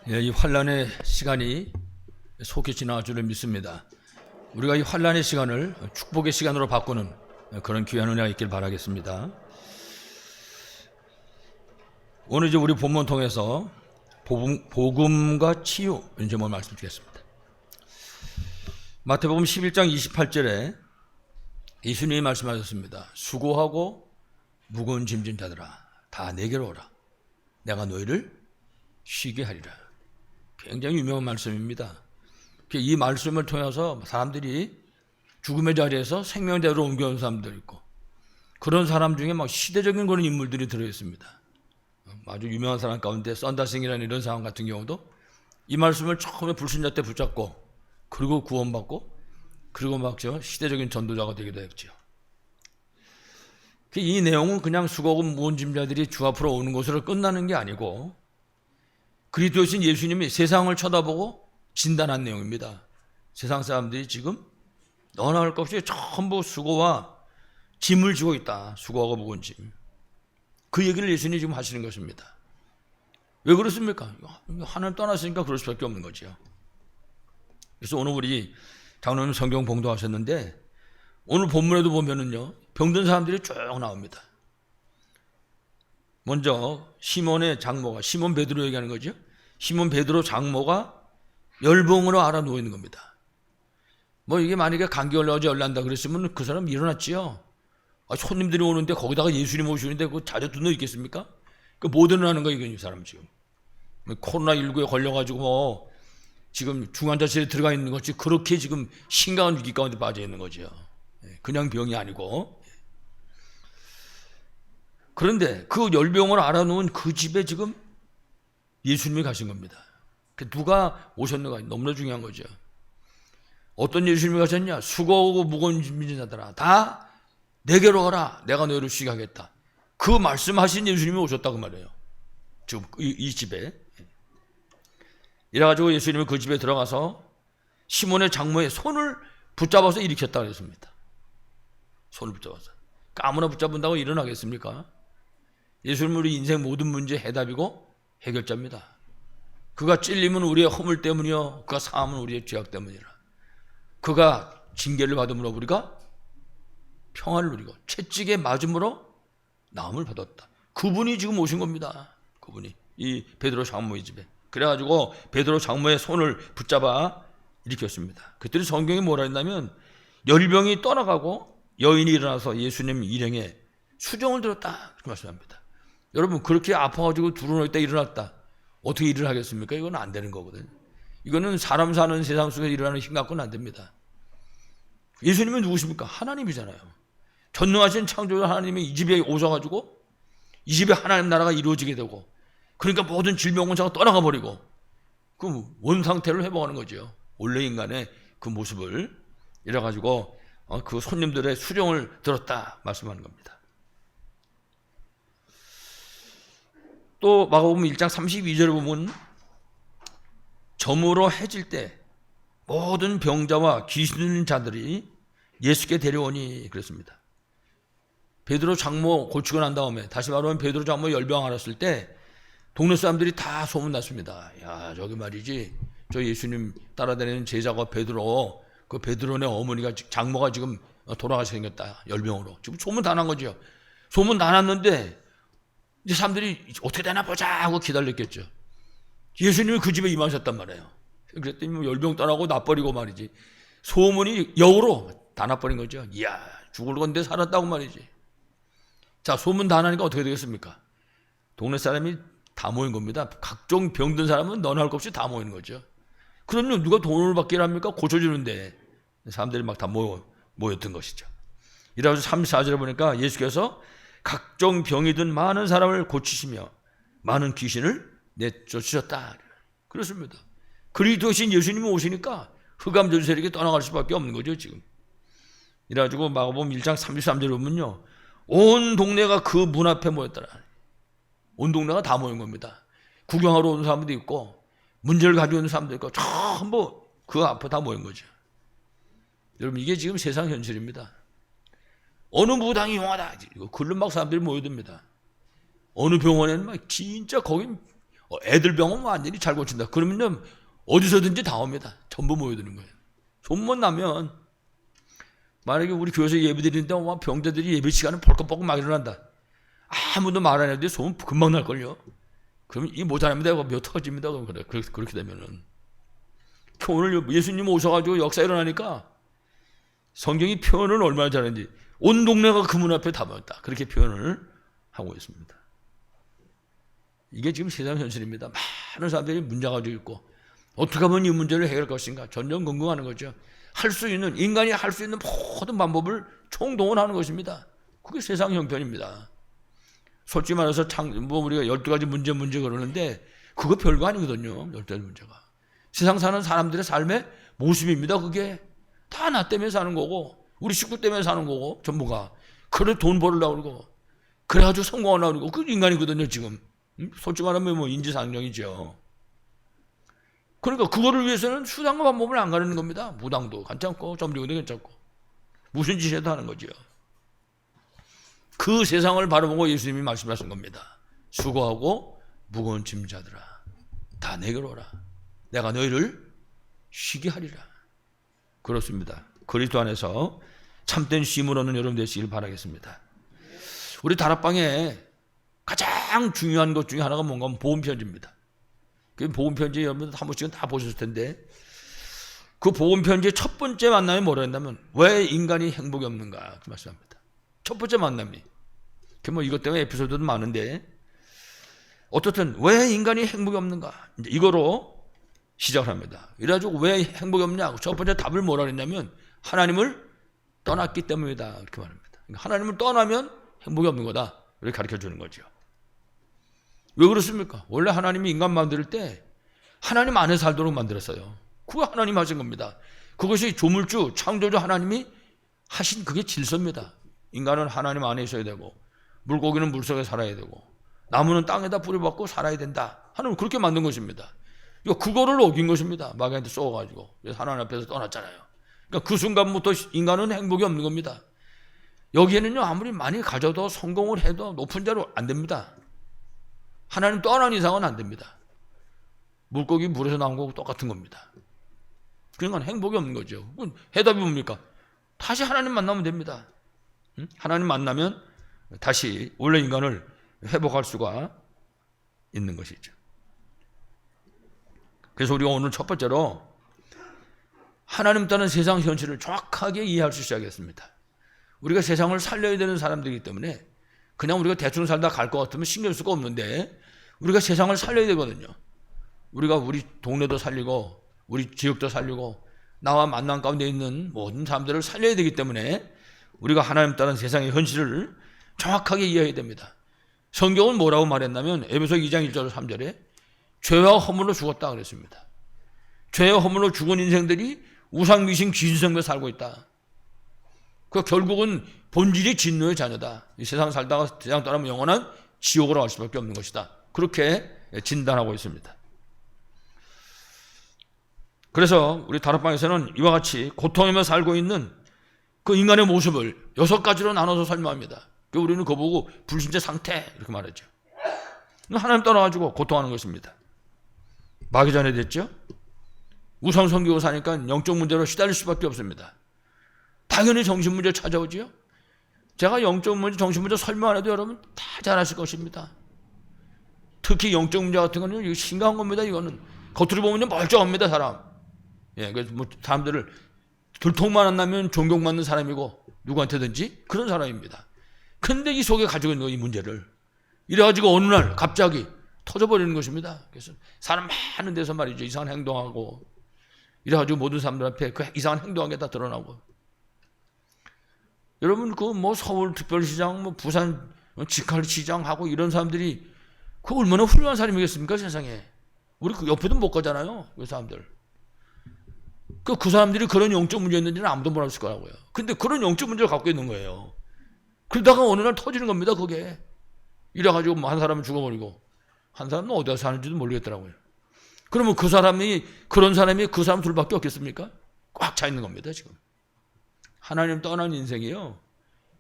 이 환란의 시간이 속히 지나갈 줄을 믿습니다. 우리가 이 환란의 시간을 축복의 시간으로 바꾸는 그런 귀한 은혜가 있길 바라겠습니다. 오늘 이제 우리 본문 통해서 복음과 치유 이런 제목을 말씀드리겠습니다. 마태복음 11장 28절에 예수님이 말씀하셨습니다. 수고하고 무거운 짐진 자들아 다 내게로 오라. 내가 너희를 쉬게 하리라. 굉장히 유명한 말씀입니다. 이 말씀을 통해서 사람들이 죽음의 자리에서 생명자로 옮겨온 사람도 있고 그런 사람 중에 막 시대적인 그런 인물들이 들어있습니다. 아주 유명한 사람 가운데 썬다싱이라는 이런 사람 같은 경우도 이 말씀을 처음에 불신자 때 붙잡고 그리고 구원받고 그리고 막 시대적인 전도자가 되기도 했죠. 이 내용은 그냥 수고하고 무거운 짐자들이 주 앞으로 오는 것으로 끝나는 게 아니고 그리스도신 예수님이 세상을 쳐다보고 진단한 내용입니다. 세상 사람들이 지금 너나 할 것 없이 전부 수고와 짐을 지고 있다. 수고하고 무거운 짐. 그 얘기를 예수님이 지금 하시는 것입니다. 왜 그렇습니까? 하나님 떠났으니까 그럴 수밖에 없는 거죠. 그래서 오늘 우리 장로님 성경 봉독하셨는데 오늘 본문에도 보면은요 병든 사람들이 쭉 나옵니다. 먼저 시몬의 장모가 시몬 베드로 얘기하는 거죠. 시몬 베드로 장모가 열병으로 알아 누워 있는 겁니다. 뭐 이게 만약에 감기 올라오지 열난다 그랬으면 그 사람 일어났지요. 손님들이 오는데 거기다가 예수님 오시는데 그 자리에 누워 있겠습니까? 그 못 일어나는 거예요, 이 사람 지금. 코로나19에 걸려가지고 뭐 지금 중환자실에 들어가 있는 것이 그렇게 지금 심각한 위기 가운데 빠져 있는 거죠. 그냥 병이 아니고. 그런데 그 열병을 알아놓은 그 집에 지금 예수님이 가신 겁니다. 누가 오셨는가 너무나 중요한 거죠. 어떤 예수님이 가셨냐? 수고하고 무거운 짐진 자들아 다 내게로 오라. 내가 너희를 쉬게 하겠다. 그 말씀하신 예수님이 오셨다고 말해요. 지금 이 집에. 이래가지고 예수님이 그 집에 들어가서 시몬의 장모의 손을 붙잡아서 일으켰다고 했습니다. 손을 붙잡아서. 아무나 붙잡은다고 일어나겠습니까? 예수님은 우리 인생 모든 문제 해답이고 해결자입니다. 그가 찔림은 우리의 허물 때문이요 그가 사함은 우리의 죄악 때문이라. 그가 징계를 받음으로 우리가 평화를 누리고 채찍에 맞음으로 나음을 받았다. 그분이 지금 오신 겁니다. 그분이 이 베드로 장모의 집에. 그래가지고 베드로 장모의 손을 붙잡아 일으켰습니다. 그때는 성경이 뭐라 했냐면 열병이 떠나가고 여인이 일어나서 예수님 일행에 수종을 들었다 그렇게 말씀합니다. 여러분 그렇게 아파가지고 두루누워 있다 일어났다 어떻게 일을 하겠습니까? 이건 안 되는 거거든요. 이거는 사람 사는 세상 속에 일어나는 힘 갖고는 안 됩니다. 예수님은 누구십니까? 하나님이잖아요. 전능하신 창조자 하나님이 이 집에 오셔가지고 이 집에 하나님 나라가 이루어지게 되고 그러니까 모든 질병 원상을 떠나가 버리고 그 원 상태를 회복하는 거죠. 원래 인간의 그 모습을 이래가지고 그 손님들의 수종을 들었다 말씀하는 겁니다. 또 마가복음 1장 32절에 보면 저물어 해질 때 모든 병자와 귀신 들린 자들이 예수께 데려오니 그랬습니다. 베드로 장모 고치고 난 다음에 다시 말하면 베드로 장모 열병 알았을 때 동네 사람들이 다 소문났습니다. 야 저기 말이지 저 예수님 따라다니는 제자가 베드로 그 베드로네 어머니가 장모가 지금 돌아가시 생겼다 열병으로. 지금 소문 다 난 거죠. 소문 다 났는데 이제 사람들이 어떻게 되나 보자 하고 기다렸겠죠. 예수님이 그 집에 임하셨단 말이에요. 그랬더니 뭐 열병 떠나고 나버리고 말이지. 소문이 역으로 다 나버린 거죠. 이야 죽을 건데 살았다고 말이지. 자 소문 다 나니까 어떻게 되겠습니까? 동네 사람이 다 모인 겁니다. 각종 병든 사람은 너나 할 것 없이 다 모이는 거죠. 그럼요 누가 돈을 받기를 합니까? 고쳐주는데 사람들이 막 다 모였던 것이죠. 이래서 34절에 보니까 예수께서 각종 병이 든 많은 사람을 고치시며 많은 귀신을 내쫓으셨다. 그렇습니다. 그리스도신 예수님이 오시니까 흑암 세력이 떠나갈 수밖에 없는 거죠 지금. 이래가지고 마가복음 1장 33절에 보면요 온 동네가 그 문 앞에 모였더라. 온 동네가 다 모인 겁니다. 구경하러 온 사람도 있고 문제를 가지고 있는 사람도 있고 전부 그 앞에 다 모인 거죠. 여러분 이게 지금 세상 현실입니다. 어느 무당이 용하다. 이거 글로 막 사람들이 모여듭니다. 어느 병원에는 막 진짜 거긴 애들 병은 완전히 잘 고친다. 그러면요 어디서든지 다 옵니다. 전부 모여드는 거예요. 소문 나면 만약에 우리 교회에서 예배 드리는데 병자들이 예배 시간에 벌컥벌컥 막 일어난다. 아무도 말 안 해도 소문 금방 날걸요. 그러면 이 모자라면 내가 몇 터집니다. 그래. 그렇게 되면은. 오늘 예수님 오셔가지고 역사 일어나니까 성경이 표현을 얼마나 잘하는지 온 동네가 그 문 앞에 다 모였다. 그렇게 표현을 하고 있습니다. 이게 지금 세상 현실입니다. 많은 사람들이 문제 가지고 있고 어떻게 하면 이 문제를 해결할 것인가 전전긍긍하는 거죠. 할 수 있는 인간이 할 수 있는 모든 방법을 총동원하는 것입니다. 그게 세상 형편입니다. 솔직히 말해서 우리가 12가지 문제 그러는데 그거 별거 아니거든요. 12가지 문제가. 세상 사는 사람들의 삶의 모습입니다. 그게 다 나 때문에 사는 거고 우리 식구 때문에 사는 거고 전부가. 그래 돈 벌으려고 그러고 그래가지고 성공하려고 그러고 그 인간이거든요 지금. 솔직히 말하면 뭐 인지상정이죠. 그러니까 그거를 위해서는 수단과 방법을 안 가르는 겁니다. 무당도 괜찮고 점리고도 괜찮고 무슨 짓이라도 하는 거죠. 그 세상을 바라보고 예수님이 말씀하신 겁니다. 수고하고 무거운 짐자들아 다 내게로 오라. 내가 너희를 쉬게 하리라. 그렇습니다. 그리스도 안에서 참된 쉼을 얻는 여러분 되시길 바라겠습니다. 우리 다락방에 가장 중요한 것 중에 하나가 뭔가 하면 보험편지입니다. 그 보험편지 여러분들 한 번씩은 다 보셨을 텐데 그 보험편지의 첫 번째 만남이 뭐라 했냐면 왜 인간이 행복이 없는가 그 말씀합니다. 첫 번째 만남이. 뭐 이것 때문에 에피소드도 많은데 어떻든 왜 인간이 행복이 없는가 이제 이거로 시작을 합니다. 이래가지고 왜 행복이 없냐 첫 번째 답을 뭐라 그랬냐면 하나님을 떠났기 때문이다 이렇게 말합니다. 그러니까 하나님을 떠나면 행복이 없는 거다 이렇게 가르쳐 주는 거죠. 왜 그렇습니까? 원래 하나님이 인간 만들 때 하나님 안에 살도록 만들었어요. 그거 하나님 하신 겁니다. 그것이 조물주, 창조주 하나님이 하신 그게 질서입니다. 인간은 하나님 안에 있어야 되고 물고기는 물속에 살아야 되고 나무는 땅에다 뿌리 박고 살아야 된다. 하나님 그렇게 만든 것입니다. 그거를 어긴 것입니다. 마귀한테 쏘아가지고 그래서 하나님 앞에서 떠났잖아요. 그러니까 그 순간부터 인간은 행복이 없는 겁니다. 여기에는요 아무리 많이 가져도 성공을 해도 높은 자로 안 됩니다. 하나님 떠난 이상은 안 됩니다. 물고기 물에서 나온 거하고 똑같은 겁니다. 그러니까 행복이 없는 거죠. 해답이 뭡니까? 다시 하나님 만나면 됩니다. 하나님 만나면 다시 원래 인간을 회복할 수가 있는 것이죠. 그래서 우리가 오늘 첫 번째로 하나님 따는 세상 현실을 정확하게 이해할 수 시작했습니다. 우리가 세상을 살려야 되는 사람들이기 때문에 그냥 우리가 대충 살다 갈 것 같으면 신경 쓸 수가 없는데 우리가 세상을 살려야 되거든요. 우리가 우리 동네도 살리고 우리 지역도 살리고 나와 만남 가운데 있는 모든 사람들을 살려야 되기 때문에 우리가 하나님 따른 세상의 현실을 정확하게 이해해야 됩니다. 성경은 뭐라고 말했냐면 에베소 2장 1절 3절에 죄와 허물로 죽었다 그랬습니다. 죄와 허물로 죽은 인생들이 우상 미신 귀신성에 살고 있다. 그 결국은 본질이 진노의 자녀다. 이 세상 살다가 세상 떠나면 영원한 지옥으로 갈 수밖에 없는 것이다. 그렇게 진단하고 있습니다. 그래서 우리 다락방에서는 이와 같이 고통하며 살고 있는 그 인간의 모습을 6가지로 나눠서 설명합니다. 우리는 그거 보고 불신자 상태 이렇게 말하죠. 하나님 떠나가지고 고통하는 것입니다. 마귀 전에 됐죠. 우상 섬기고 사니까 영적 문제로 시달릴 수밖에 없습니다. 당연히 정신 문제 찾아오지요. 제가 영적 문제, 정신 문제 설명 안 해도 여러분 다 잘 아실 것입니다. 특히 영적 문제 같은 거는 이거 심각한 겁니다. 이거는 겉으로 보면 멀쩡합니다, 사람. 예, 그래서 뭐 사람들을 들통만 안 나면 존경받는 사람이고 누구한테든지 그런 사람입니다. 근데 이 속에 가지고 있는 이 문제를 이래가지고 어느 날 갑자기 터져버리는 것입니다. 그래서 사람 많은 데서 말이죠. 이상한 행동하고 이래가지고 모든 사람들 앞에 그 이상한 행동한 게 다 드러나고. 여러분 그 뭐 서울특별시장, 뭐 부산 직할시장하고 이런 사람들이 그 얼마나 훌륭한 사람이겠습니까 세상에. 우리 그 옆에도 못 가잖아요. 그 사람들. 그 사람들이 그런 영적 문제 있는지는 아무도 몰랐을 거라고요. 근데 그런 영적 문제를 갖고 있는 거예요. 그러다가 어느 날 터지는 겁니다. 그게. 이래가지고 뭐 한 사람은 죽어버리고 한 사람은 어디서 사는지도 모르겠더라고요. 그러면 그 사람이 그런 사람이 그 사람 둘밖에 없겠습니까? 꽉 차 있는 겁니다. 지금. 하나님 떠난 인생이요.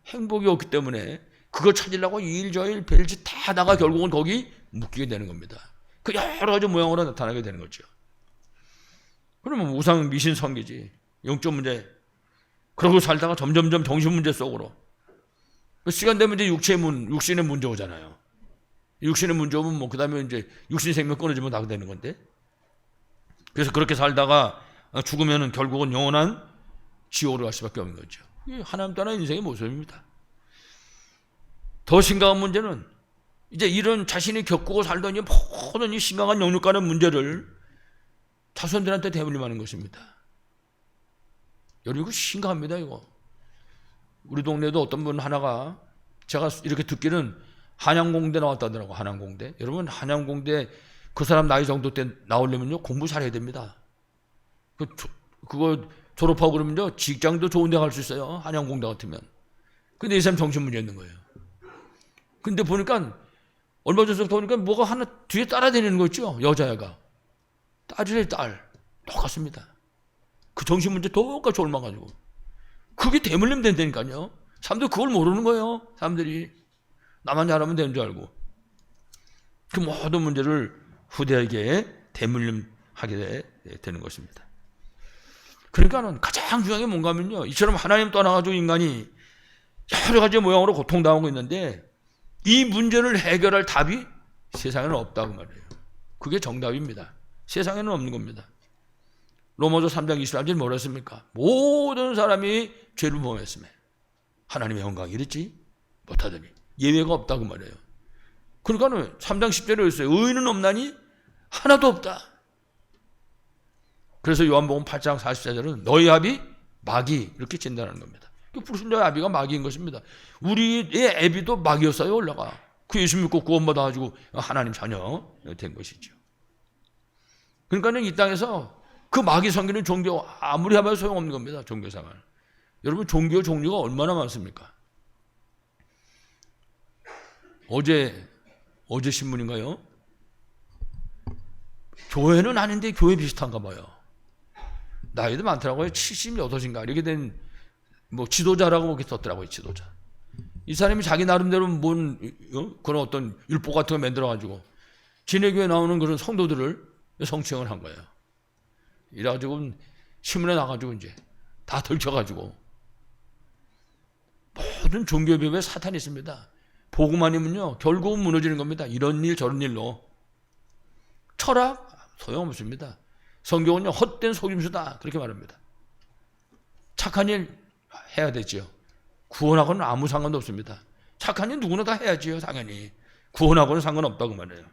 행복이 없기 때문에 그거 찾으려고 이 일 저 일 별짓 다 하다가 결국은 거기 묶이게 되는 겁니다. 그 여러 가지 모양으로 나타나게 되는 거죠. 그러면 우상 미신 섬기지, 영적 문제, 그러고 살다가 점점점 정신 문제 속으로, 시간 되면 이제 육신의 문제 오잖아요. 육신의 문제 오면 뭐 그 다음에 이제 육신 생명 끊어지면 다 되는 건데, 그래서 그렇게 살다가 죽으면은 결국은 영원한 지옥으로 갈 수밖에 없는 거죠. 이게 하나님 떠난 인생의 모습입니다. 더 심각한 문제는 이제 이런 자신이 겪고 살던 이 모든 이 심각한 영육 간의 문제를 자손들한테 대물림하는 것입니다. 여러분 이거 심각합니다. 이거 우리 동네도 어떤 분 하나가, 제가 이렇게 듣기는 한양공대 나왔다더라고. 한양공대. 여러분 한양공대 그 사람 나이 정도 때 나오려면요 공부 잘해야 됩니다. 그거 졸업하고 그러면요 직장도 좋은 데 갈 수 있어요. 한양공대 같으면. 근데 이 사람 정신 문제 있는 거예요. 근데 보니까 얼마 전부터 보니까 뭐가 하나 뒤에 따라다니는 거 있죠. 여자애가. 딸이래 딸. 똑같습니다. 그 정신 문제 똑같이 옮아가지고. 그게 대물림 된다니까요. 사람들이 그걸 모르는 거예요. 사람들이. 나만 잘하면 되는 줄 알고. 그 모든 문제를 후대에게 대물림하게 되는 것입니다. 그러니까는 가장 중요한 게 뭔가 하면요. 이처럼 하나님 떠나가지고 인간이 여러 가지 모양으로 고통당하고 있는데 이 문제를 해결할 답이 세상에는 없다고 말해요. 그게 정답입니다. 세상에는 없는 겁니다. 로마서 3장 23절 뭐라 했습니까? 모든 사람이 죄를 범했으며 하나님의 영광이 이랬지 못하더니 예외가 없다고 말해요. 그러니까는 3장 10절에 있어요. 의인은 없나니 하나도 없다. 그래서 요한복음 8장 44절은 너희 아비 마귀 이렇게 진단하는 겁니다. 불순자의 아비가 마귀인 것입니다. 우리의 애비도 마귀였어요. 올라가. 그 예수 믿고 구원받아가지고 하나님 자녀 된 것이죠. 그러니까 이 땅에서 그 마귀 섬기는 종교 아무리 하면 소용없는 겁니다. 종교생활. 여러분 종교 종류가 얼마나 많습니까? 어제 신문인가요? 교회는 아닌데 교회 비슷한가 봐요. 나이도 많더라고요. 78인가 이렇게 된 뭐 지도자라고 그렇게 썼더라고요. 지도자. 이 사람이 자기 나름대로 그런 어떤 율법 같은 거 만들어가지고 지네 교회 나오는 그런 성도들을 성추행을 한 거예요. 이래가지고 신문에 나가지고 이제 다 들켜가지고 모든 종교비법에 사탄이 있습니다. 복음 아니면요 결국은 무너지는 겁니다. 이런 일 저런 일로. 철학 소용없습니다. 성경은요 헛된 속임수다 그렇게 말합니다. 착한 일 해야 되죠. 구원하고는 아무 상관도 없습니다. 착한 일 누구나 다 해야지요. 당연히. 구원하고는 상관없다고 말해요.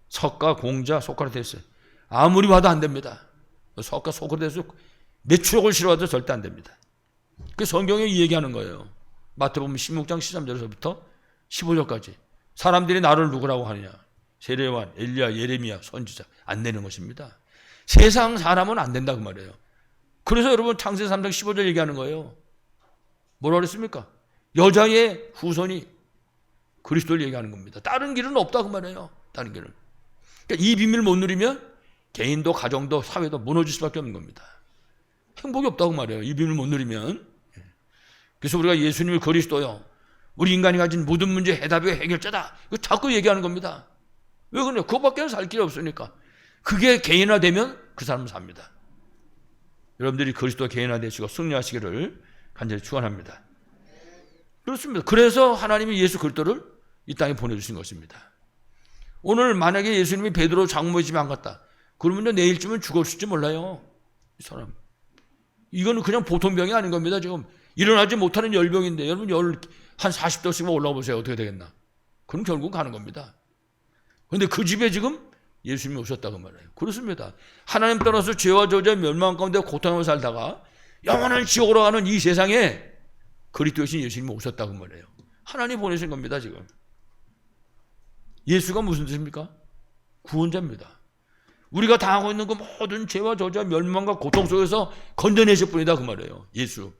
석가, 공자, 소크라테스 아무리 봐도 안 됩니다. 석가, 소크라테스 매출억을 실어와도 절대 안 됩니다. 그 성경에 이 얘기하는 거예요. 마태복음 16장 13절에서부터 15절까지 사람들이 나를 누구라고 하느냐. 세례요한, 엘리야, 예레미야, 선지자 안 되는 것입니다. 세상 사람은 안 된다고 말해요. 그래서 여러분 창세기 3장 15절 얘기하는 거예요. 뭐라 그랬습니까? 여자의 후손이 그리스도를 얘기하는 겁니다. 다른 길은 없다고 말해요. 다른 길은. 그러니까 이 비밀을 못 누리면 개인도 가정도 사회도 무너질 수밖에 없는 겁니다. 행복이 없다고 말해요. 이 비밀을 못 누리면. 그래서 우리가 예수님을 그리스도요. 우리 인간이 가진 모든 문제 해답의 해결자다. 이거 자꾸 얘기하는 겁니다. 왜 그러냐? 그거밖에 살 길이 없으니까. 그게 개인화되면 그 사람은 삽니다. 여러분들이 그리스도 개인화되시고 승리하시기를 간절히 축원합니다. 그렇습니다. 그래서 하나님이 예수 그리스도를 이 땅에 보내주신 것입니다. 오늘 만약에 예수님이 베드로 장모의 집에 안 갔다. 그러면요 내일쯤은 죽었을지 몰라요. 이 사람. 이거는 그냥 보통 병이 아닌 겁니다. 지금 일어나지 못하는 열병인데 여러분 한 40도씩만 올라가 보세요. 어떻게 되겠나. 그럼 결국 가는 겁니다. 그런데 그 집에 지금 예수님이 오셨다고 말해요. 그렇습니다. 하나님 떠나서 죄와 저주와 멸망 가운데 고통하며 살다가 영원한 지옥으로 가는 이 세상에 그리스도이신 예수님이 오셨다고 말해요. 하나님 보내신 겁니다. 지금. 예수가 무슨 뜻입니까? 구원자입니다. 우리가 당하고 있는 그 모든 죄와 저주와 멸망과 고통 속에서 건져내실 분이다 그 말이에요. 예수.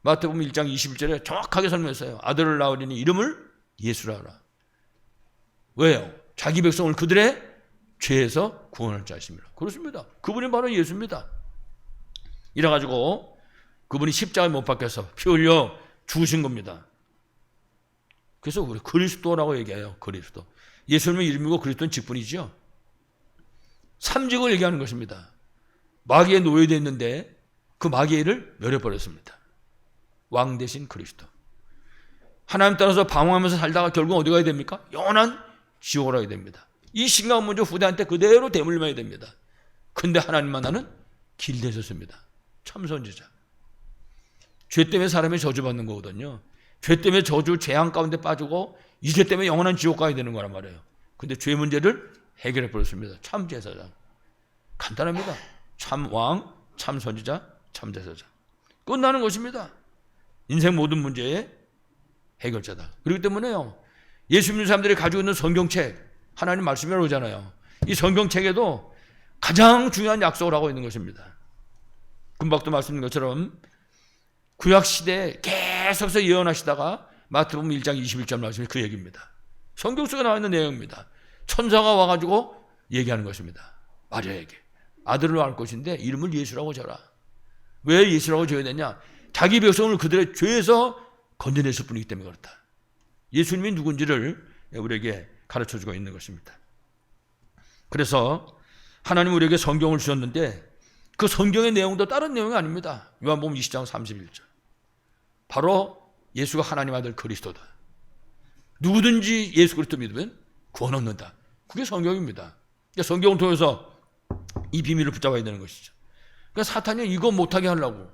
마태복음 1장 21절에 정확하게 설명했어요. 아들을 낳으리니 이름을 예수라 하라. 왜요? 자기 백성을 그들의 죄에서 구원할 자이십니다. 그렇습니다. 그분이 바로 예수입니다. 이래가지고 그분이 십자가에 못 박혀서 피 흘려 죽으신 겁니다. 그래서 우리 그리스도라고 얘기해요. 그리스도. 예수님은 이름이고 그리스도는 직분이죠. 삼직을 얘기하는 것입니다. 마귀에 노예되어 있는데 그 마귀를 멸해버렸습니다. 왕 대신 그리스도. 하나님 따라서 방황하면서 살다가 결국 어디 가야 됩니까? 영원한 지옥으로 가야 됩니다. 이 심각한 문제 후대한테 그대로 대물림해야 됩니다. 근데 하나님 만나는 길 되셨습니다. 참 선지자. 죄 때문에 사람이 저주받는 거거든요. 죄 때문에 저주, 재앙 가운데 빠지고 이 죄 때문에 영원한 지옥 가야 되는 거란 말이에요. 근데 죄 문제를 해결해 버렸습니다. 참 제사장. 간단합니다. 참 왕, 참 선지자, 참 제사장. 끝나는 것입니다. 인생 모든 문제의 해결자다. 그렇기 때문에요. 예수 믿는 사람들이 가지고 있는 성경책, 하나님 말씀이라고 그러잖아요. 이 성경책에도 가장 중요한 약속을 하고 있는 것입니다. 금방도 말씀드린 것처럼 구약시대에 계속해서 예언하시다가 마태복음 1장 21절 말씀이 그 얘기입니다. 성경 속에 나와 있는 내용입니다. 천사가 와가지고 얘기하는 것입니다. 마리아에게 아들을 낳을 것인데 이름을 예수라고 져라. 왜 예수라고 져야 되냐? 자기 백성을 그들의 죄에서 건져냈을 뿐이기 때문에 그렇다. 예수님이 누군지를 우리에게 가르쳐주고 있는 것입니다. 그래서 하나님 우리에게 성경을 주셨는데 그 성경의 내용도 다른 내용이 아닙니다. 요한복음 20장 31절. 바로 예수가 하나님 아들 그리스도다. 누구든지 예수 그리스도 믿으면 구원 얻는다. 그게 성경입니다. 그러니까 성경을 통해서 이 비밀을 붙잡아야 되는 것이죠. 그러니까 사탄이 이거 못하게 하려고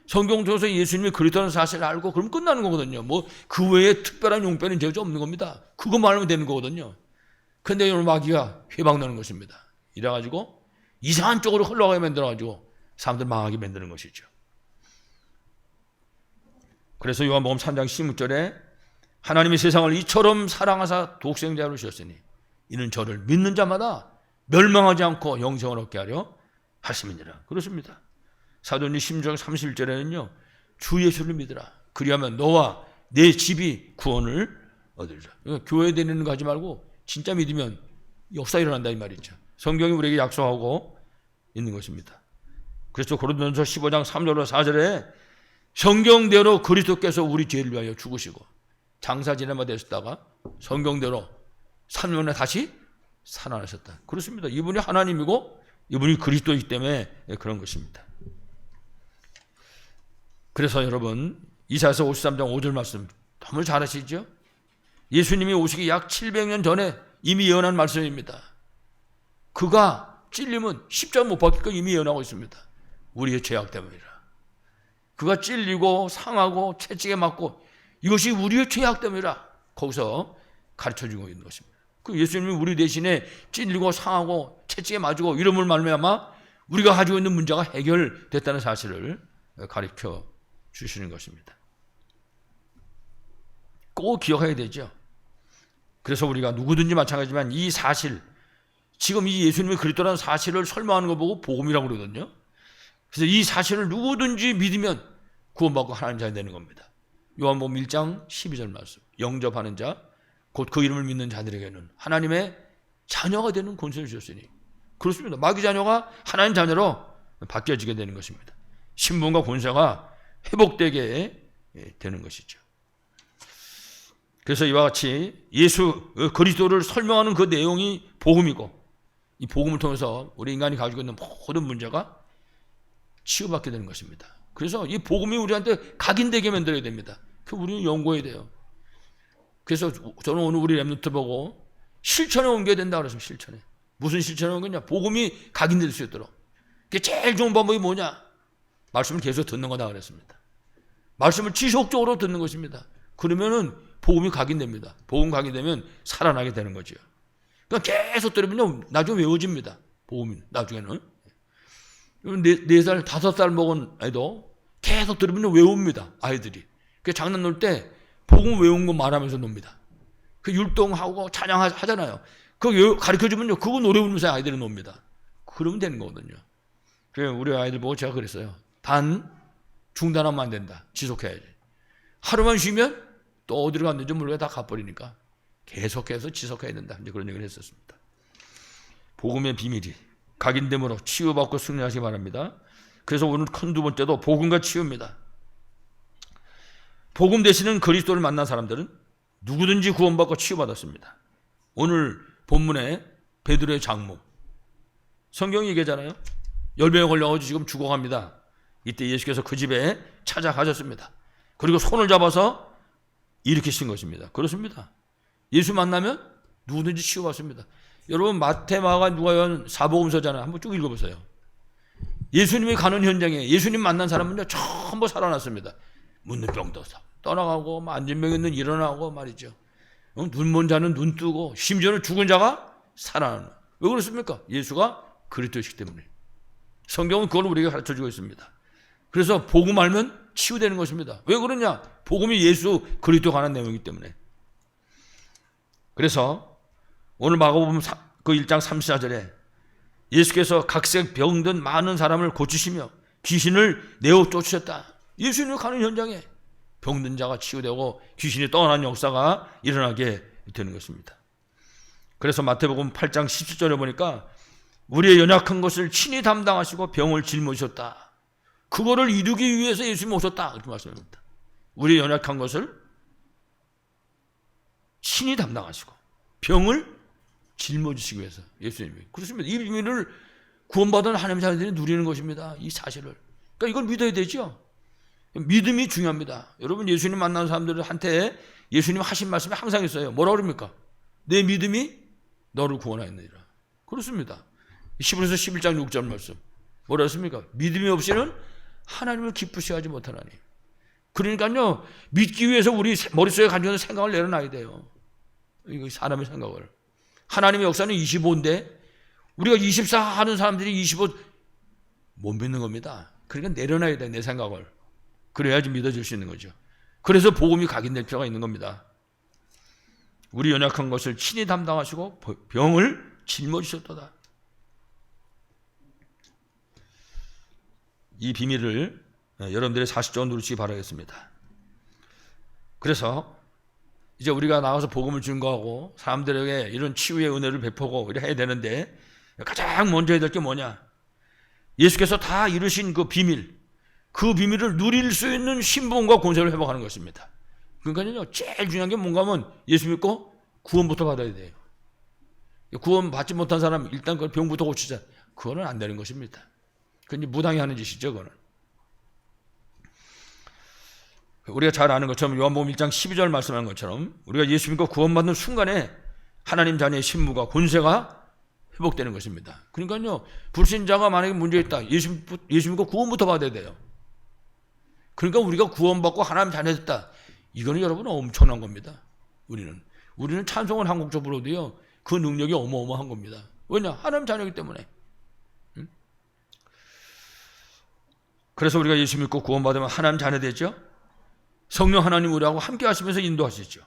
성경을 통해서 예수님이 그리스도라는 사실을 알고 그럼 끝나는 거거든요. 뭐 그 외에 특별한 용변은 제주 없는 겁니다. 그것만 하면 되는 거거든요. 그런데 오늘 마귀가 회방나는 것입니다. 이래가지고 이상한 쪽으로 흘러가게 만들어가지고 사람들 망하게 만드는 것이죠. 그래서 요한복음 3장 16절에 하나님이 세상을 이처럼 사랑하사 독생자를 주셨으니 이는 저를 믿는 자마다 멸망하지 않고 영생을 얻게 하려 하심이니라. 그렇습니다. 사도행전 16장 31절에는요. 주 예수를 믿으라. 그리하면 너와 내 집이 구원을 얻으리라. 그러니까 교회 다니는 거 하지 말고 진짜 믿으면 역사 일어난다 이 말이죠. 성경이 우리에게 약속하고 있는 것입니다. 그래서 고린도전서 15장 3절로 4절에 성경대로 그리스도께서 우리 죄를 위하여 죽으시고 장사 지내마 되셨다가 성경대로 3년 만에 다시 살아나셨다. 그렇습니다. 이분이 하나님이고 이분이 그리스도이기 때문에 그런 것입니다. 그래서 여러분 이사야서 53장 5절 말씀 너무 잘 아시죠? 예수님이 오시기 약 700년 전에 이미 예언한 말씀입니다. 그가 찔림은 십자가 못 박힐 거 이미 예언하고 있습니다. 우리의 죄악 때문이라. 그가 찔리고 상하고 채찍에 맞고 이것이 우리의 죄악 때문이라 거기서 가르쳐주고 있는 것입니다. 그 예수님이 우리 대신에 찔리고 상하고 채찍에 맞고 이름을 말미암아 우리가 가지고 있는 문제가 해결됐다는 사실을 가르쳐 주시는 것입니다. 꼭 기억해야 되죠. 그래서 우리가 누구든지 마찬가지지만 이 사실, 지금 이 예수님이 그리스도라는 사실을 설명하는 거 보고 복음이라고 그러거든요. 그래서 이 사실을 누구든지 믿으면 구원받고 하나님 자녀 되는 겁니다. 요한복음 1장 12절 말씀. 영접하는 자, 곧 그 이름을 믿는 자들에게는 하나님의 자녀가 되는 권세를 주셨으니. 그렇습니다. 마귀 자녀가 하나님 자녀로 바뀌어지게 되는 것입니다. 신분과 권세가 회복되게 되는 것이죠. 그래서 이와 같이 예수 그리스도를 설명하는 그 내용이 복음이고 이 복음을 통해서 우리 인간이 가지고 있는 모든 문제가 치유받게 되는 것입니다. 그래서 이 복음이 우리한테 각인되게 만들어야 됩니다. 그 우리는 연구해야 돼요. 그래서 저는 오늘 우리 랩런트 보고 실천에 옮겨야 된다 그랬습니다. 실천에. 무슨 실천에 옮겼냐? 복음이 각인될 수 있도록. 그게 제일 좋은 방법이 뭐냐? 말씀을 계속 듣는 거다 그랬습니다. 말씀을 지속적으로 듣는 것입니다. 그러면은 복음이 각인됩니다. 복음 각인되면 살아나게 되는 거죠. 그러니까 계속 들으면요, 나중에 외워집니다. 복음이 나중에는. 4살, 5살 먹은 애도 계속 들으면 외웁니다. 아이들이. 그 장난 놀 때 복음 외운 거 말하면서 놉니다. 그 율동하고 찬양하잖아요. 그거 가르쳐주면요, 그거 노래 부르면서 아이들이 놉니다. 그러면 되는 거거든요. 그래서 우리 아이들 보고 제가 그랬어요. 단 중단하면 안 된다. 지속해야지. 하루만 쉬면 또 어디로 갔는지 모르게 다 가버리니까 계속해서 지속해야 된다. 이제 그런 얘기를 했었습니다. 복음의 비밀이 각인됨으로 치유받고 승리하시기 바랍니다. 그래서 오늘 큰 두 번째도 복음과 치유입니다. 복음 되시는 그리스도를 만난 사람들은 누구든지 구원받고 치유받았습니다. 오늘 본문에 베드로의 장모, 성경이 얘기하잖아요. 열병에 걸려가지고 지금 죽어갑니다. 이때 예수께서 그 집에 찾아가셨습니다. 그리고 손을 잡아서 일으키신 것입니다. 그렇습니다. 예수 만나면 누구든지 치유받습니다. 여러분 마태, 마가, 누가요한 사복음서잖아요. 한번 쭉 읽어보세요. 예수님이 가는 현장에 예수님 만난 사람은요 전부 살아났습니다. 묻는 병도 떠나가고 앉은 병있는 일어나고 말이죠. 눈먼 자는 눈 뜨고 심지어는 죽은 자가 살아나는. 왜 그렇습니까? 예수가 그리스도이시기 때문에. 성경은 그걸 우리에게 가르쳐주고 있습니다. 그래서 복음 알면 치유되는 것입니다. 왜 그러냐? 복음이 예수 그리스도에 관한 내용이기 때문에. 그래서 오늘 마가복음 그 1장 34절에 예수께서 각색 병든 많은 사람을 고치시며 귀신을 내어 쫓으셨다. 예수님이 가는 현장에 병든 자가 치유되고 귀신이 떠나는 역사가 일어나게 되는 것입니다. 그래서 마태복음 8장 17절에 보니까 우리의 연약한 것을 친히 담당하시고 병을 짊어지셨다. 그거를 이루기 위해서 예수님이 오셨다. 이렇게 말씀합니다. 우리의 연약한 것을 친히 담당하시고 병을 짊어지시기 위해서 예수님이. 그렇습니다. 이 비밀을 구원받은 하나님의 자녀들이 누리는 것입니다. 이 사실을. 그러니까 이걸 믿어야 되죠. 믿음이 중요합니다. 여러분 예수님 만나는 사람들한테 예수님 하신 말씀이 항상 있어요. 뭐라고 그럽니까? 내 믿음이 너를 구원하였느니라. 그렇습니다. 히브리서 11장 6절 말씀. 뭐라 했습니까? 믿음이 없이는 하나님을 기쁘시게 하지 못하나니. 그러니까요 믿기 위해서 우리 머릿속에 가지고 있는 생각을 내려놔야 돼요. 이거 사람의 생각을. 하나님의 역사는 25인데 우리가 24 하는 사람들이 25 못 믿는 겁니다. 그러니까 내려놔야 돼, 내 생각을. 그래야지 믿어질 수 있는 거죠. 그래서 복음이 각인될 필요가 있는 겁니다. 우리 연약한 것을 친히 담당하시고 병을 짊어지셨도다. 이 비밀을 여러분들의 사실적으로 누리시기 바라겠습니다. 그래서 이제 우리가 나가서 복음을 증거하고 사람들에게 이런 치유의 은혜를 베푸고 이래 해야 되는데 가장 먼저 해야 될 게 뭐냐? 예수께서 다 이루신 그 비밀, 그 비밀을 누릴 수 있는 신분과 권세를 회복하는 것입니다. 그러니까요, 제일 중요한 게 뭔가 하면 예수 믿고 구원부터 받아야 돼요. 구원 받지 못한 사람 일단 그 병부터 고치자. 그거는 안 되는 것입니다. 그건 무당이 하는 짓이죠, 그거는. 우리가 잘 아는 것처럼 요한복음 1장 12절 말씀하는 것처럼 우리가 예수 믿고 구원받는 순간에 하나님 자녀의 신무가 권세가 회복되는 것입니다. 그러니까요, 불신자가 만약에 문제 있다. 예수 믿고 구원부터 받아야 돼요. 그러니까 우리가 구원받고 하나님 자녀 됐다. 이거는 여러분 엄청난 겁니다. 우리는 찬송을 한국적으로도요. 그 능력이 어마어마한 겁니다. 왜냐? 하나님 자녀이기 때문에. 그래서 우리가 예수 믿고 구원받으면 하나님 자녀 되죠. 성령 하나님 우리하고 함께 하시면서 인도하시죠.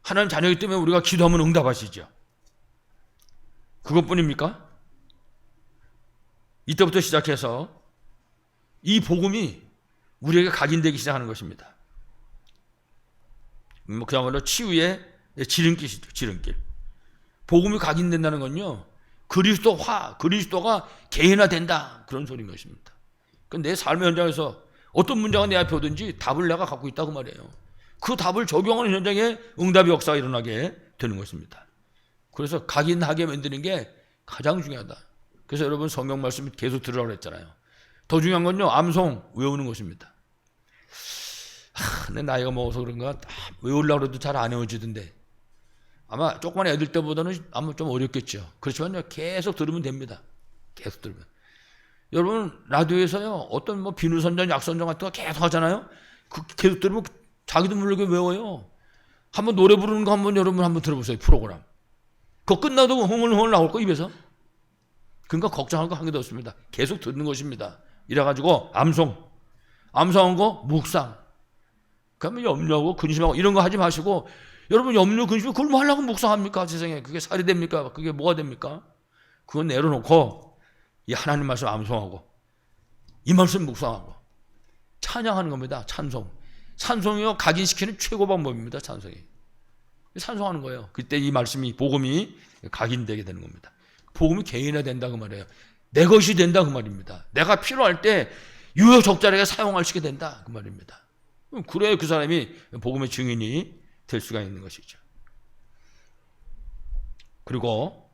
하나님 자녀이기 때문에 우리가 기도하면 응답하시죠. 그것뿐입니까? 이때부터 시작해서 이 복음이 우리에게 각인되기 시작하는 것입니다. 그야말로 치유의 지름길이죠. 지름길. 복음이 각인된다는 건요, 그리스도가 개인화된다, 그런 소리인 것입니다. 내 삶의 현장에서 어떤 문제가 내 앞에 오든지 답을 내가 갖고 있다고 말이에요. 그 답을 적용하는 현장에 응답의 역사가 일어나게 되는 것입니다. 그래서 각인하게 만드는 게 가장 중요하다. 그래서 여러분 성경 말씀 계속 들으라고 했잖아요. 더 중요한 건요, 암송 외우는 것입니다. 내 나이가 먹어서 그런가 외우려고 해도 잘 안 외워지던데 아마 조그만 애들 때보다는 아마 좀 어렵겠죠. 그렇지만 계속 들으면 됩니다. 계속 들으면. 여러분 라디오에서요 어떤 뭐 비누선전 약선전 같은 거 계속 하잖아요. 그 계속 들으면 자기도 모르게 외워요. 한번 노래 부르는 거 여러분 한번 들어보세요. 프로그램. 그거 끝나도 흥얼흥얼 나올 거 입에서. 그러니까 걱정할 거 한 개도 없습니다. 계속 듣는 것입니다. 이래가지고 암송한 거 묵상. 그러면 염려하고 근심하고 이런 거 하지 마시고, 여러분 염려 근심 그걸 뭐 하려고 묵상합니까? 세상에 그게 살이 됩니까? 그게 뭐가 됩니까? 그건 내려놓고 이 하나님 말씀 암송하고 이 말씀 묵상하고 찬양하는 겁니다. 찬송이요 각인시키는 최고 방법입니다. 찬송하는 거예요. 그때 이 말씀이 복음이 각인되게 되는 겁니다. 복음이 개인화된다 그 말이에요. 내 것이 된다 그 말입니다. 내가 필요할 때 유효적절하게 사용할 수 있게 된다 그 말입니다. 그래야 그 사람이 복음의 증인이 될 수가 있는 것이죠. 그리고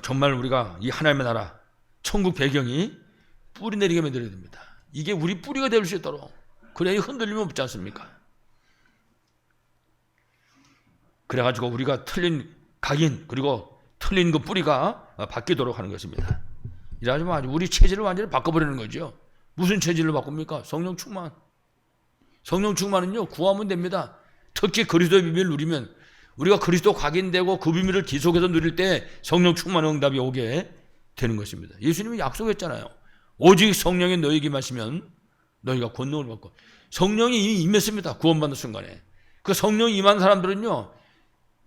정말 우리가 이 하나님의 나라 천국 배경이 뿌리 내리게 만들어야 됩니다. 이게 우리 뿌리가 될 수 있도록, 그래야 흔들리면 없지 않습니까? 그래가지고 우리가 틀린 각인, 그리고 틀린 그 뿌리가 바뀌도록 하는 것입니다. 이래가지고 우리 체질을 완전히 바꿔버리는 거죠. 무슨 체질을 바꿉니까? 성령 충만. 성령 충만은요, 구하면 됩니다. 특히 그리스도의 비밀을 누리면, 우리가 그리스도 각인되고 그 비밀을 계속해서 누릴 때 성령 충만의 응답이 오게 되는 것입니다. 예수님이 약속했잖아요. 오직 성령이 너희에게 임하시면 너희가 권능을 받고. 성령이 이미 임했습니다. 구원받는 순간에. 그 성령이 임한 사람들은요,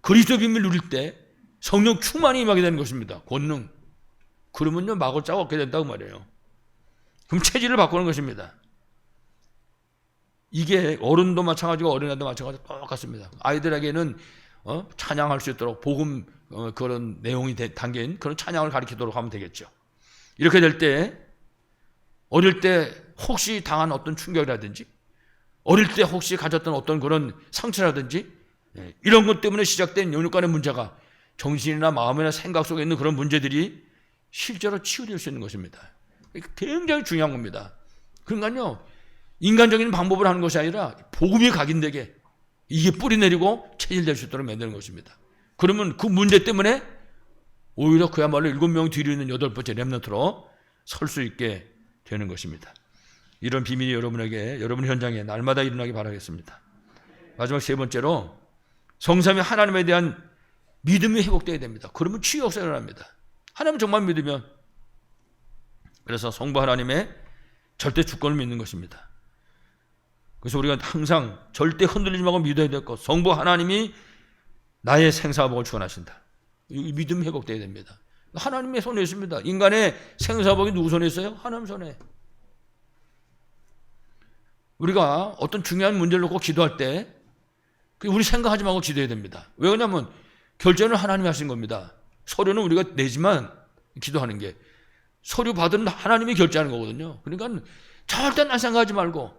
그리스도 비밀을 누릴 때 성령 충만이 임하게 되는 것입니다. 권능. 그러면요, 막을 자가 없게 된다고 말이에요. 그럼 체질을 바꾸는 것입니다. 이게 어른도 마찬가지고 어린아이도 마찬가지고 똑같습니다. 아이들에게는 찬양할 수 있도록 복음 그런 내용이 담긴 그런 찬양을 가르치도록 하면 되겠죠. 이렇게 될 때 어릴 때 혹시 당한 어떤 충격이라든지, 어릴 때 혹시 가졌던 어떤 그런 상처라든지, 이런 것 때문에 시작된 영육간의 문제가 정신이나 마음이나 생각 속에 있는 그런 문제들이 실제로 치유될 수 있는 것입니다. 굉장히 중요한 겁니다. 그러니까요, 인간적인 방법을 하는 것이 아니라 복음이 각인되게 이게 뿌리 내리고 체질될 수 있도록 만드는 것입니다. 그러면 그 문제 때문에 오히려 그야말로 7명 뒤로 있는 8번째 렘넌트로 설 수 있게 되는 것입니다. 이런 비밀이 여러분에게, 여러분 현장에 날마다 일어나기 바라겠습니다. 마지막 세 번째로, 성삼위 하나님에 대한 믿음이 회복되어야 됩니다. 그러면 치유 역사가 일어납니다. 하나님 정말 믿으면. 그래서 성부 하나님의 절대 주권을 믿는 것입니다. 그래서 우리가 항상 절대 흔들리지 말고 믿어야 될 것, 성부 하나님이 나의 생사복을 주관하신다. 이 믿음 회복되어야 됩니다. 하나님의 손에 있습니다. 인간의 생사복이 누구 손에 있어요? 하나님 손에. 우리가 어떤 중요한 문제를 놓고 기도할 때 우리 생각하지 말고 기도해야 됩니다. 왜 그러냐면 결제는 하나님이 하신 겁니다. 서류는 우리가 내지만 기도하는 게, 서류 받은 하나님이 결제하는 거거든요. 그러니까 절대 난 생각하지 말고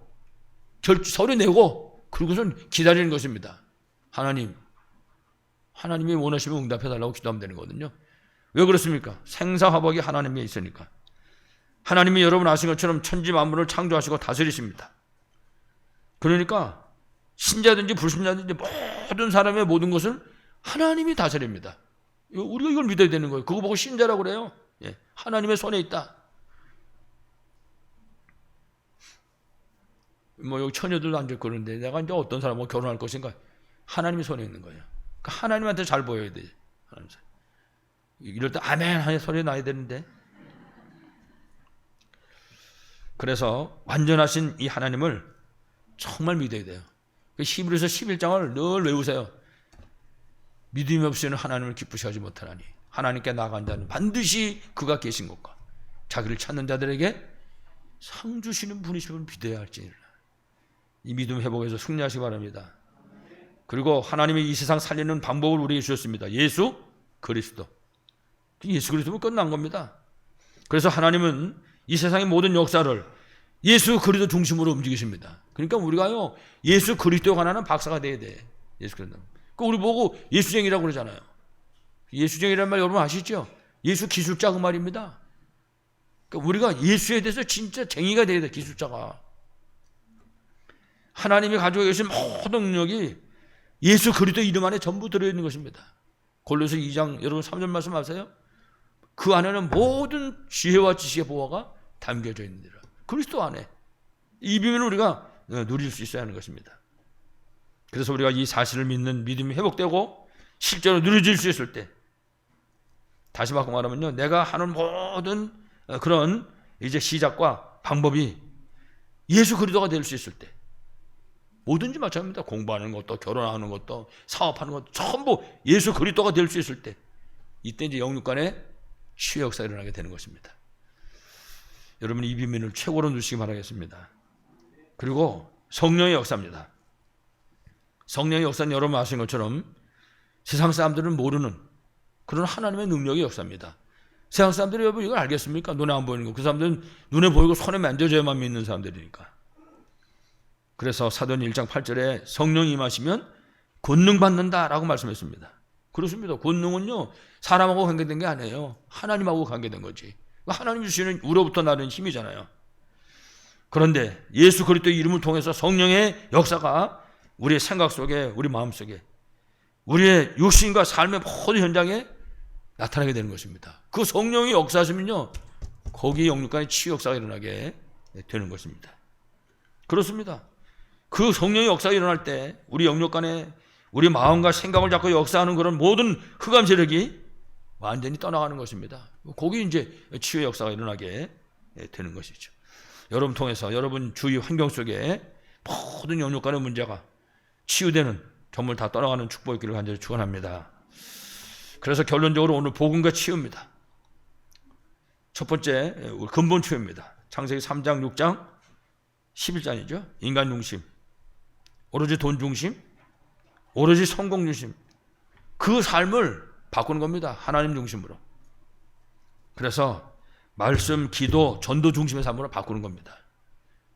서류 내고 그러고선 기다리는 것입니다. 하나님이 원하시면 응답해달라고 기도하면 되는 거거든요. 왜 그렇습니까? 생사화복이 하나님에 있으니까. 하나님이 여러분 아신 것처럼 천지 만물을 창조하시고 다스리십니다. 그러니까 신자든지 불신자든지 모든 사람의 모든 것을 하나님이 다스립니다. 우리가 이걸 믿어야 되는 거예요. 그거 보고 신자라고 그래요. 하나님의 손에 있다. 여기 처녀들도 앉아 그러는데 내가 이제 어떤 사람하고 결혼할 것인가? 하나님의 손에 있는 거예요. 그러니까 하나님한테 잘 보여야 돼. 이럴 때 아멘 하는 소리 나야 되는데. 그래서 완전하신 이 하나님을 정말 믿어야 돼요. 히브리서 11장을 늘 외우세요. 믿음이 없이는 하나님을 기쁘시 하지 못하나니 하나님께 나아간 자는 반드시 그가 계신 것과 자기를 찾는 자들에게 상 주시는 분이심을 믿어야 할지니라. 이 믿음 회복에서 승리하시기 바랍니다. 그리고 하나님이 이 세상 살리는 방법을 우리에게 주셨습니다. 예수 그리스도. 예수 그리스도면 끝난 겁니다. 그래서 하나님은 이 세상의 모든 역사를 예수 그리스도 중심으로 움직이십니다. 그러니까 우리가요, 예수 그리스도에 관한 박사가 돼야 돼. 예수 그리스도. 우리 보고 예수쟁이라고 그러잖아요. 예수쟁이라는 말 여러분 아시죠? 예수 기술자 그 말입니다. 그러니까 우리가 예수에 대해서 진짜 쟁이가 돼야 돼. 기술자가. 하나님이 가지고 계신 모든 능력이 예수 그리스도 이름 안에 전부 들어있는 것입니다. 골로새 2장 여러분 3절 말씀 아세요? 그 안에는 모든 지혜와 지식의 보화가 담겨져 있느니라. 그리스도 안에. 이 비밀을 우리가 누릴 수 있어야 하는 것입니다. 그래서 우리가 이 사실을 믿는 믿음이 회복되고 실제로 누려질 수 있을 때, 다시 바꿔 말하면요, 내가 하는 모든 그런 이제 시작과 방법이 예수 그리스도가 될 수 있을 때, 뭐든지 마찬가지입니다. 공부하는 것도, 결혼하는 것도, 사업하는 것도 전부 예수 그리스도가 될 수 있을 때, 이때 이제 영육간에 치유 역사가 일어나게 되는 것입니다. 여러분 이 비밀을 최고로 누리시기 바라겠습니다. 그리고 성령의 역사입니다. 성령의 역사는 여러분 아시는 것처럼 세상 사람들은 모르는 그런 하나님의 능력의 역사입니다. 세상 사람들이 여러분 이걸 알겠습니까? 눈에 안 보이는 거. 그 사람들은 눈에 보이고 손에 만져져야만 믿는 사람들이니까. 그래서 사도행 1장 8절에 성령이 임하시면 권능 받는다라고 말씀했습니다. 그렇습니다. 권능은요, 사람하고 관계된 게 아니에요. 하나님하고 관계된 거지. 하나님 주시는 우로부터 나는 힘이잖아요. 그런데 예수 그리스도의 이름을 통해서 성령의 역사가 우리의 생각 속에, 우리 마음 속에, 우리의 육신과 삶의 모든 현장에 나타나게 되는 것입니다. 그 성령이 역사하시면요, 거기에 영육간의 치유 역사가 일어나게 되는 것입니다. 그렇습니다. 그 성령의 역사가 일어날 때 우리 영육간에 우리 마음과 생각을 잡고 역사하는 그런 모든 흑암 세력이 완전히 떠나가는 것입니다. 거기 이제 치유의 역사가 일어나게 되는 것이죠. 여러분 통해서 여러분 주위 환경 속에 모든 영육간의 문제가 치유되는, 정말 다 떠나가는 축복의 길을 간절히 축원합니다. 그래서 결론적으로 오늘 복음과 치유입니다. 첫 번째 근본 치유입니다. 창세기 3장 6장 11장이죠. 인간 중심, 오로지 돈 중심, 오로지 성공 중심, 그 삶을 바꾸는 겁니다. 하나님 중심으로. 그래서 말씀, 기도, 전도 중심의 삶으로 바꾸는 겁니다.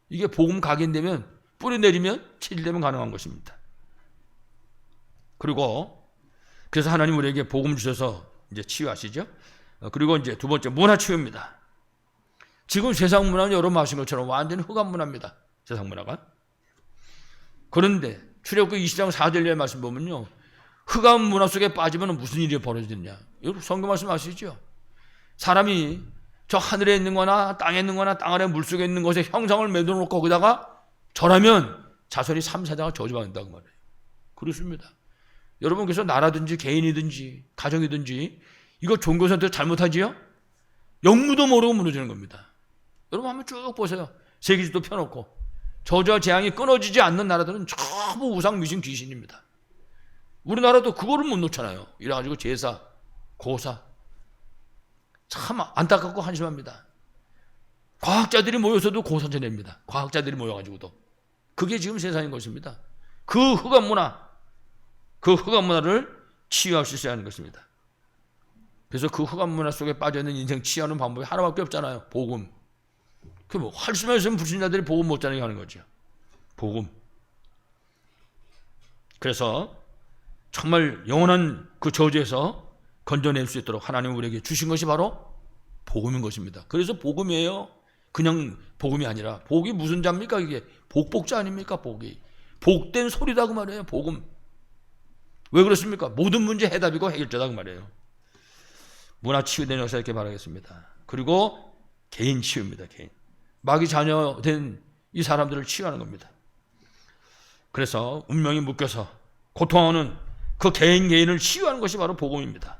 이게 복음 각인되면, 뿌리 내리면, 체질되면 가능한 것입니다. 그리고 그래서 하나님 우리에게 복음 주셔서 이제 치유하시죠. 그리고 이제 두 번째 문화 치유입니다. 지금 세상 문화는 여러분 아신 것처럼 완전히 흑암 문화입니다. 세상 문화가. 그런데 출애굽기 20장 4절의 말씀 보면요, 흑암 문화 속에 빠지면 무슨 일이 벌어지느냐. 여러분 성경 말씀 아시죠? 사람이 저 하늘에 있는 거나 땅에 있는 거나 땅 아래 물속에 있는 것에 형상을 매달아 놓고 거기다가 절하면 자손이 3, 4장을 저주받는다고 말해요. 그렇습니다. 여러분 그래서 나라든지 개인이든지 가정이든지 이거 종교 선택 잘못하지요? 영무도 모르고 무너지는 겁니다. 여러분 한번 쭉 보세요. 세계지도 펴놓고 저주와 재앙이 끊어지지 않는 나라들은 전부 우상 미신 귀신입니다. 우리나라도 그거를 못 놓잖아요. 이래가지고 제사, 고사, 참 안타깝고 한심합니다. 과학자들이 모여서도 고사 지냅니다. 과학자들이 모여가지고도. 그게 지금 세상인 것입니다. 그 흑암 문화를 치유할 수 있어야 하는 것입니다. 그래서 그 흑암 문화 속에 빠져있는 인생 치유하는 방법이 하나밖에 없잖아요. 복음. 그 뭐 활심해서 불신자들이 복음 못 자라게 하는 거죠. 복음. 그래서 정말 영원한 그 저주에서 건져낼 수 있도록 하나님 우리에게 주신 것이 바로 복음인 것입니다. 그래서 복음이에요. 그냥 복음이 아니라, 복이 무슨 자입니까? 이게 복복자 아닙니까? 복이 복된 소리다 그 말이에요. 복음. 왜 그렇습니까? 모든 문제 해답이고 해결자다 그 말이에요. 문화 치유된 역사 이렇게 바라겠습니다. 그리고 개인 치유입니다. 개인. 마귀 자녀 된 이 사람들을 치유하는 겁니다. 그래서 운명이 묶여서 고통하는 그 개인을 치유하는 것이 바로 복음입니다.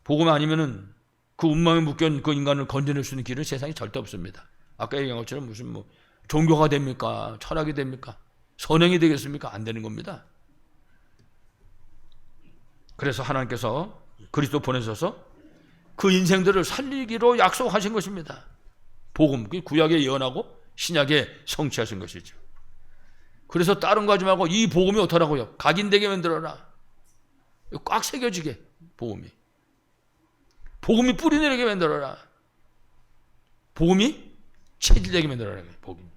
복음 아니면은 그 운명에 묶여있는 그 인간을 건져낼 수 있는 길은 세상에 절대 없습니다. 아까 얘기한 것처럼 무슨 뭐 종교가 됩니까? 철학이 됩니까? 선행이 되겠습니까? 안 되는 겁니다. 그래서 하나님께서 그리스도 보내셔서 그 인생들을 살리기로 약속하신 것입니다. 복음, 구약에 예언하고 신약에 성취하신 것이죠. 그래서 다른 거 하지 말고 이 복음이 어떠라고요? 각인되게 만들어라. 꽉 새겨지게 복음이. 복음이 뿌리내리게 만들어라. 복음이 체질되게 만들어라. 복음.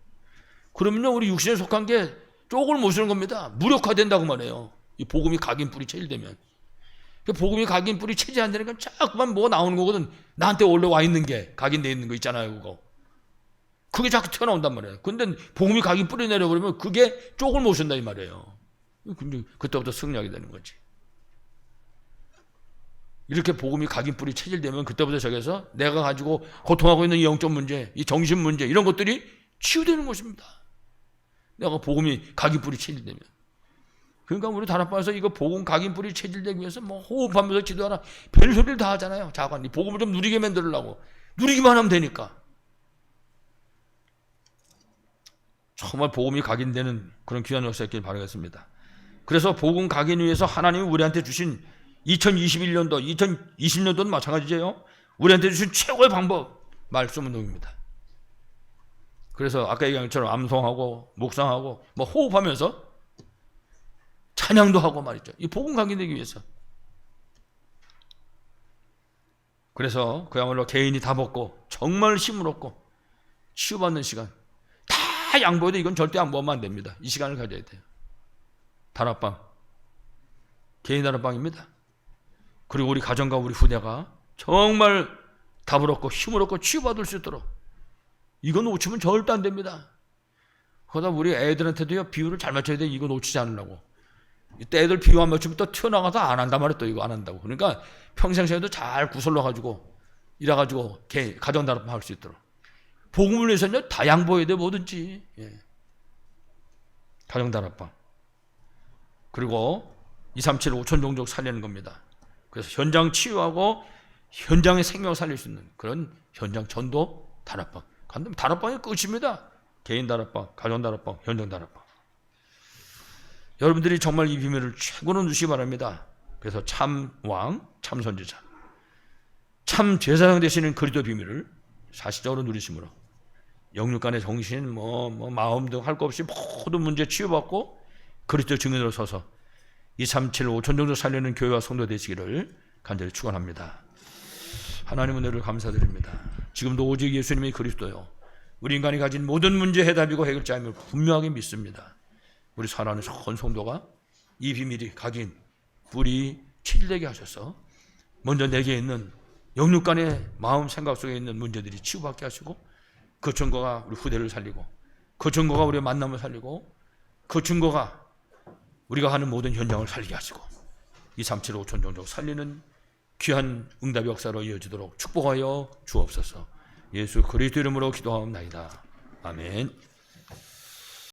그러면요 우리 육신에 속한 게 쪽을 못 쓰는 겁니다. 무력화된다고 말해요. 이 복음이 각인 뿌리 체질되면. 복음이 각인 뿌리 체질 안 되니까 자꾸만 뭐가 나오는 거거든. 나한테 원래 와 있는 게 각인되어 있는 거 있잖아요. 그게 자꾸 튀어나온단 말이에요. 근데 복음이 각인 뿌리 내려버리면 그게 쪽을 못 쓴다 이 말이에요. 근데 그때부터 승리하게 되는 거지. 이렇게 복음이 각인 뿌리 체질되면 그때부터 저기서 내가 가지고 고통하고 있는 이 영적 문제, 이 정신 문제 이런 것들이 치유되는 것입니다. 내가 복음이 각인 뿌리 체질되면. 그러니까 우리 다락방에서 이거 복음 각인 뿌리 체질되기 위해서 뭐 호흡하면서 기도하라 별소리를 다 하잖아요. 자관 이 복음을 좀 누리게 만들려고. 누리기만 하면 되니까. 정말 복음이 각인되는 그런 귀한 역사였길 바라겠습니다. 그래서 복음 각인 위해서 하나님이 우리한테 주신 2021년도, 2020년도는 마찬가지예요. 우리한테 주신 최고의 방법, 말씀 운동입니다. 그래서 아까 얘기한 것처럼 암송하고 묵상하고 뭐 호흡하면서 찬양도 하고 말이죠. 이 복음 각인되기 위해서. 그래서 그야말로 개인이 다 먹고 정말 힘을 얻고 치유받는 시간. 다 양보해도 이건 절대 양보하면 안 됩니다. 이 시간을 가져야 돼요. 다락방. 개인 다락방입니다. 그리고 우리 가정과 우리 후대가 정말 답을 얻고 힘을 얻고 치유받을 수 있도록, 이거 놓치면 절대 안 됩니다. 그러다 우리 애들한테도요, 비유를 잘 맞춰야 돼. 이거 놓치지 않으려고. 이때 애들 비유 안 맞추면 또 튀어나가서 안 한단 말이야. 또 이거 안 한다고. 그러니까 평생생에도 잘 구슬러가지고 이래가지고 가정 다락방 할 수 있도록. 복음을 위해서는요, 다 양보해야 돼. 뭐든지. 예. 가정 다락방. 그리고 237 5천 종족 살리는 겁니다. 그래서 현장 치유하고 현장의 생명을 살릴 수 있는 그런 현장 전도 다락방. 간다면 다락방이 끝입니다. 개인 다락방, 가정 다락방, 현장 다락방. 여러분들이 정말 이 비밀을 최고로 누시기 바랍니다. 그래서 참 왕, 참 선지자, 참 제사장 되시는 그리스도 비밀을 사실적으로 누리심으로 영육간의 정신, 마음도 할 것 없이 모든 문제 치유받고 그리스도 증인으로 서서 237 5천 종족 살리는 교회와 성도 되시기를 간절히 축원합니다. 하나님 은혜를 감사드립니다. 지금도 오직 예수님이 그리스도요, 우리 인간이 가진 모든 문제 해답이고 해결자임을 분명하게 믿습니다. 우리 사랑하는 선 성도가 이 비밀이 각인 뿌리 치질되게 하셔서 먼저 내게 있는 영육간의 마음 생각 속에 있는 문제들이 치유받게 하시고, 그 증거가 우리 후대를 살리고, 그 증거가 우리의 만남을 살리고, 그 증거가 우리가 하는 모든 현장을 살리게 하시고, 237 5천 종족 살리는 귀한 응답의 역사로 이어지도록 축복하여 주옵소서. 예수 그리스도 이름으로 기도하옵나이다. 아멘.